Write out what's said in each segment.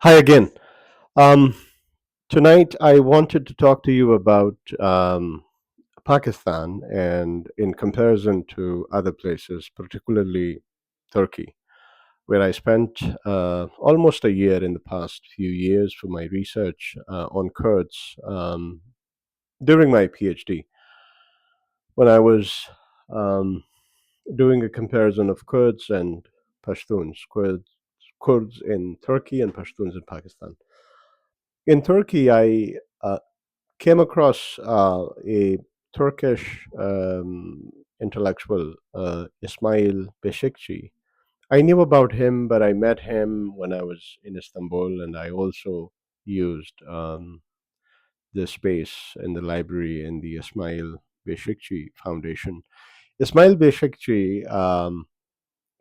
Hi again. Um, Tonight, I wanted to talk to you about Pakistan and in comparison to other places, particularly Turkey, where I spent almost a year in the past few years for my research on Kurds during my PhD. When I was um, doing a comparison of Kurds and Pashtuns, Kurds in Turkey and Pashtuns in Pakistan. In Turkey, I came across a Turkish intellectual, Ismail Beşikçi. I knew about him, but I met him when I was in Istanbul, and I also used the space in the library in the Ismail Beşikçi Foundation. Ismail Beşikçi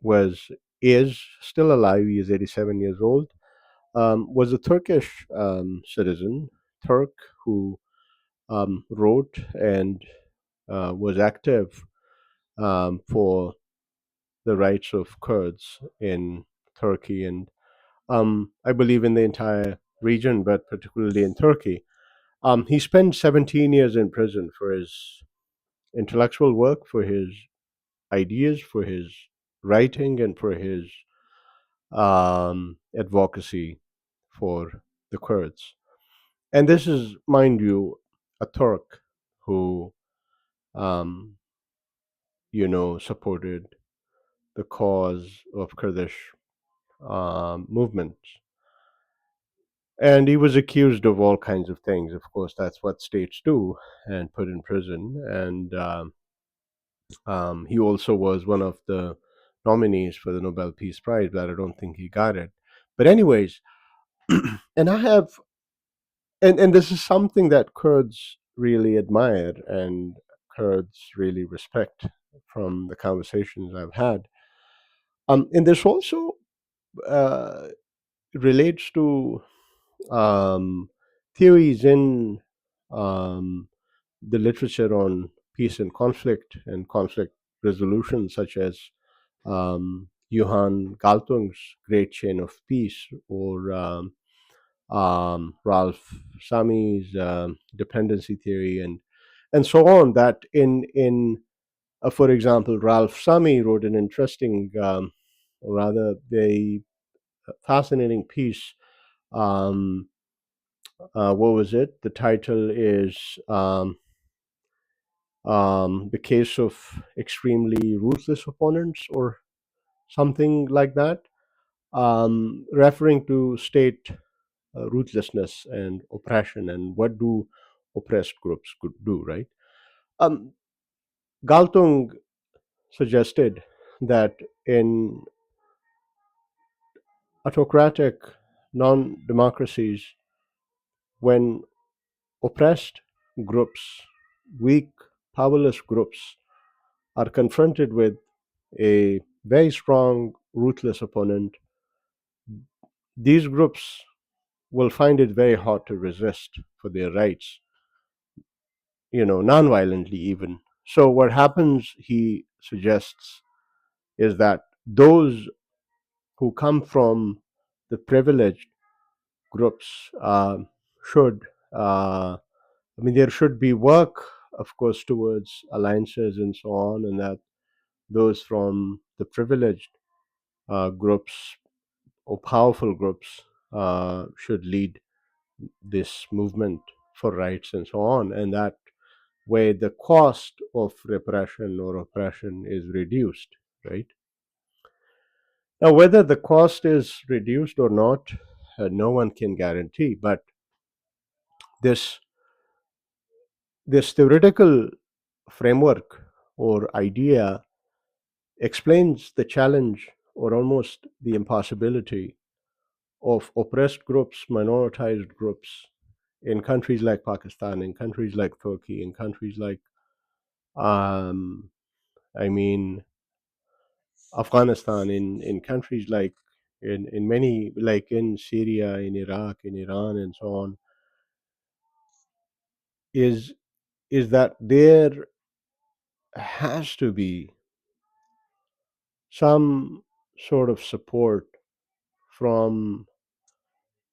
was is still alive. He is 87 years old. Was a Turkish citizen, Turk who wrote and was active for the rights of Kurds in Turkey and I believe in the entire region, but particularly in Turkey. He spent 17 years in prison for his intellectual work, for his ideas, for his writing, and for his advocacy for the Kurds. And this is, mind you, a Turk who, um, supported the cause of Kurdish movements. And he was accused of all kinds of things. Of course, that's what states do, and put in prison. And he also was one of the nominees for the Nobel Peace Prize, but I don't think he got it. But, anyways, and I have, and this is something that Kurds really admire and Kurds really respect from the conversations I've had. And this also uh, relates to um, theories in um, the literature on peace and conflict resolution, such as Johann Galtung's Great Chain of Peace or Ralph Sami's dependency theory, and so on. That in for example, Ralph Sami wrote an interesting, rather very fascinating piece. Um, what was it? The title is The Case of Extremely Ruthless Opponents, or something like that, referring to state ruthlessness and oppression and what do oppressed groups could do, right? Um, Galtung suggested that in autocratic non democracies, when oppressed groups, weak, powerless groups, are confronted with a very strong, ruthless opponent, these groups will find it very hard to resist for their rights, non-violently even. So what happens, he suggests, is that those who come from the privileged groups should, there should be work, of course, towards alliances and so on, and that those from the privileged groups or powerful groups should lead this movement for rights and so on, and that way the cost of repression or oppression is reduced, right? Now, whether the cost is reduced or not, no one can guarantee, but this this theoretical framework or idea explains the challenge or almost the impossibility of oppressed groups, minoritized groups in countries like Pakistan, in countries like Turkey, in countries like, um, I mean, Afghanistan, in countries like in many, like in Syria, in Iraq, in Iran, and so on, is is that there has to be some sort of support from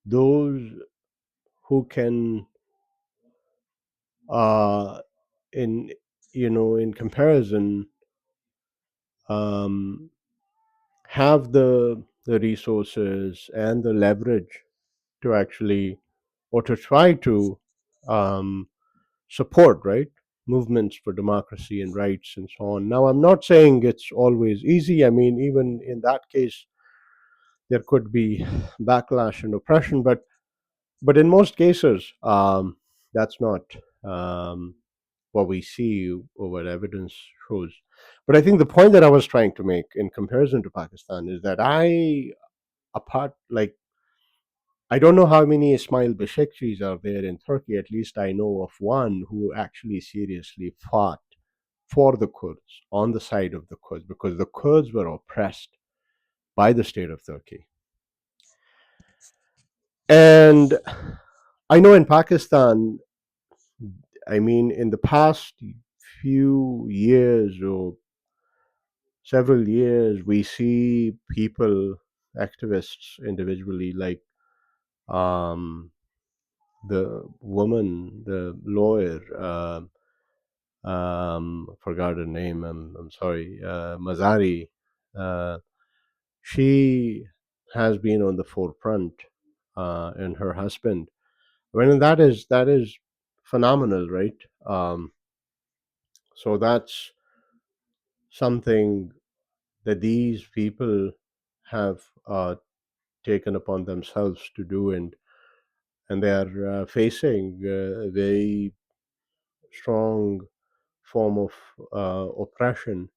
those who can, uh, in in comparison, um, have the resources and the leverage to actually, or to try to, um, support, right, movements for democracy and rights and so on. Now, I'm not saying it's always easy. I mean, even in that case, there could be backlash and oppression, but in most cases, that's not, um, what we see or what evidence shows. But I think the point that I was trying to make in comparison to Pakistan is that apart, like, I don't know how many Ismail Beşikçis are there in Turkey. At least I know of one who actually seriously fought for the Kurds, on the side of the Kurds, because the Kurds were oppressed by the state of Turkey. And I know in Pakistan, I mean, in the past few years or several years, we see people, activists individually, like, um, the woman, the lawyer, forgot her name. I'm sorry, Mazari. Uh, she has been on the forefront, and her husband. When that is phenomenal, right? So that's something that these people have, taken upon themselves to do, and they are, facing, a very strong form of, oppression,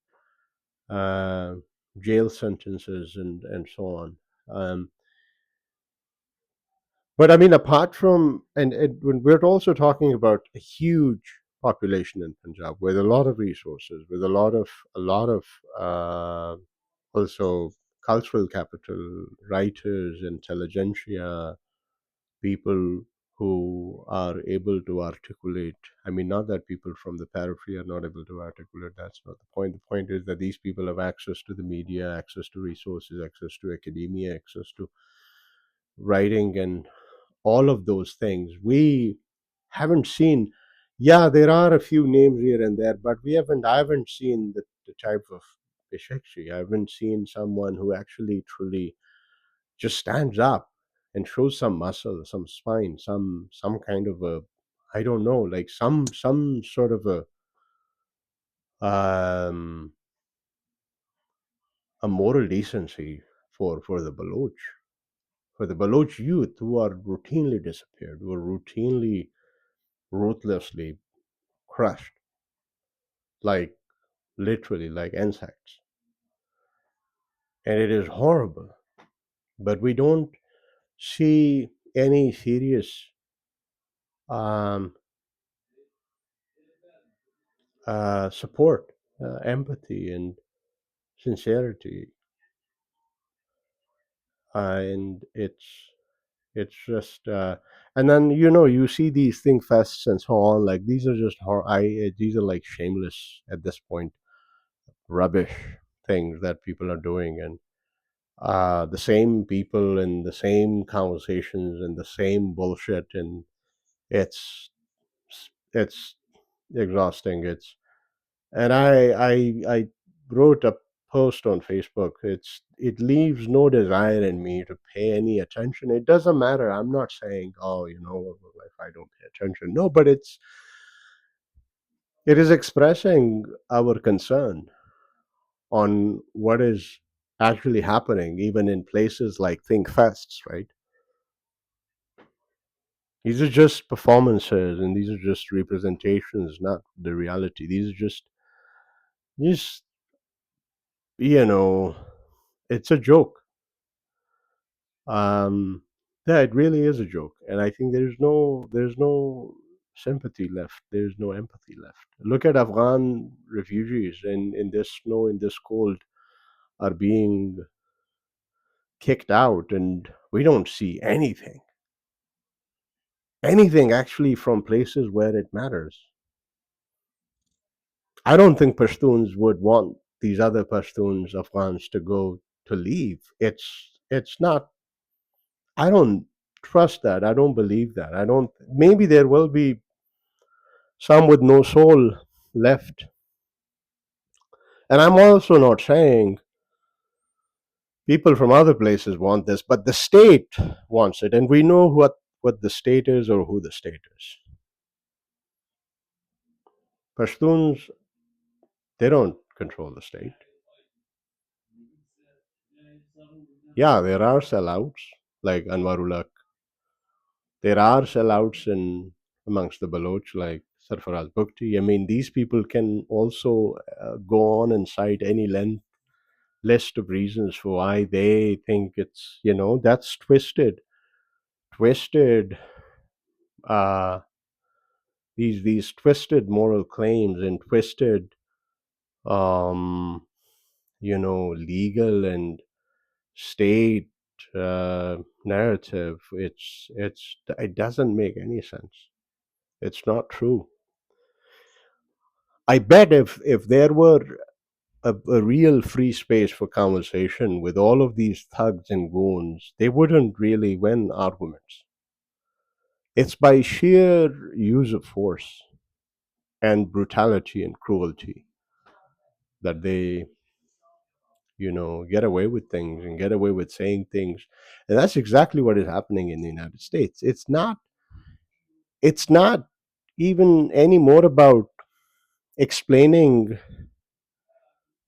uh, jail sentences, and so on. Um, but I mean, apart from, when we're also talking about a huge population in Punjab with a lot of resources, with a lot of, uh, also cultural capital, writers, intelligentsia, people who are able to articulate. I mean, not that people from the periphery are not able to articulate. That's not the point. The point is that these people have access to the media, access to resources, access to academia, access to writing, and all of those things. We haven't seen. Yeah, there are a few names here and there, but we haven't. I haven't seen the type of Beşikçi. I haven't seen someone who actually truly just stands up and shows some muscle, some spine, some kind of a, I don't know, like some sort of um a moral decency for the Baloch, for the Baloch youth who are routinely disappeared, who are routinely, ruthlessly crushed, like, literally like insects, and it is horrible. But we don't see any serious, um, support, empathy, and sincerity, and it's just, and then, you see these thing fests and so on. Like, these are just these are like shameless at this point, rubbish things that people are doing, and, the same people and the same conversations and the same bullshit, and it's it's exhausting. And I wrote a post on Facebook. It leaves no desire in me to pay any attention. It doesn't matter. I'm not saying, oh, if I don't pay attention. No, but it is expressing our concern on what is actually happening, even in places like Think Fests, right? These are just performances, and these are just representations, not the reality. These are just you know, it's a joke. Um, yeah, it really is a joke, and I think there's no sympathy left. There's no empathy left. Look at Afghan refugees in this snow, in this cold, are being kicked out, and we don't see anything actually from places where it matters. I don't think Pashtuns would want these other Pashtuns, Afghans, to leave. It's not. I don't. trust that. I don't believe that. I don't. Maybe there will be some with no soul left. And I'm also not saying people from other places want this, but the state wants it, and we know what the state is or who the state is. Pashtuns, they don't control the state. Yeah, there are sellouts like Anwarullah. There are sellouts in amongst the Baloch like Sarfaraz Bukti. I mean, these people can also go on and cite any list of reasons for why they think it's, that's twisted, uh, these twisted moral claims and twisted, um, legal and state narrative. It doesn't make any sense. It's not true. I bet if there were a real free space for conversation with all of these thugs and goons, they wouldn't really win arguments. It's by sheer use of force and brutality and cruelty that they, get away with things and get away with saying things. And that's exactly what is happening in the United States. It's not even any more about explaining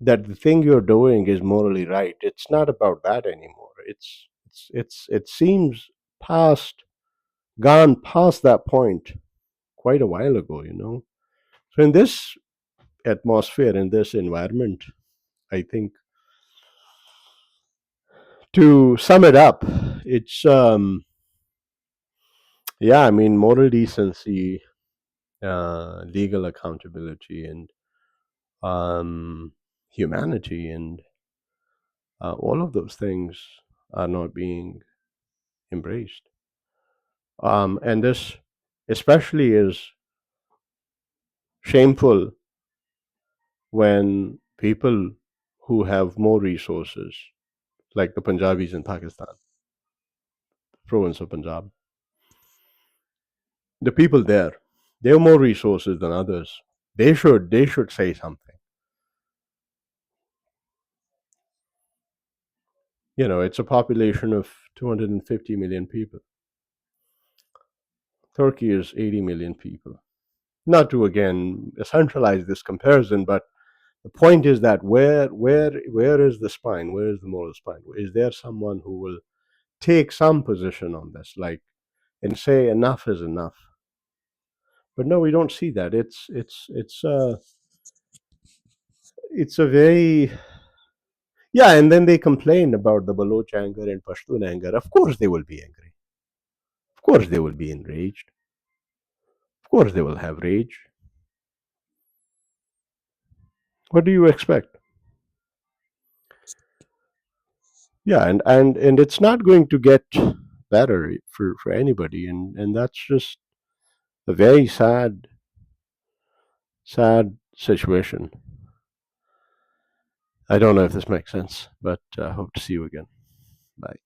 that the thing you're doing is morally right. It's not about that anymore. It seems past gone past that point quite a while ago. So in this atmosphere, in this environment, I think, to sum it up, it's yeah, I mean, moral decency, legal accountability, and humanity, and all of those things are not being embraced. And this especially is shameful when people who have more resources, like the Punjabis in Pakistan, province of Punjab, the people there, they have more resources than others. They should say something. It's a population of 250 million people. Turkey is 80 million people. Not to again centralize this comparison, but the point is that where is the spine? Where is the moral spine? Is there someone who will take some position on this, like, and say enough is enough? But no, we don't see that. It's a very, yeah. And then they complain about the Baloch anger and Pashtun anger. Of course they will be angry. Of course they will be enraged. Of course they will have rage. What do you expect? Yeah, and it's not going to get better for anybody, and that's just a very sad situation. I don't know if this makes sense, but I hope to see you again. Bye.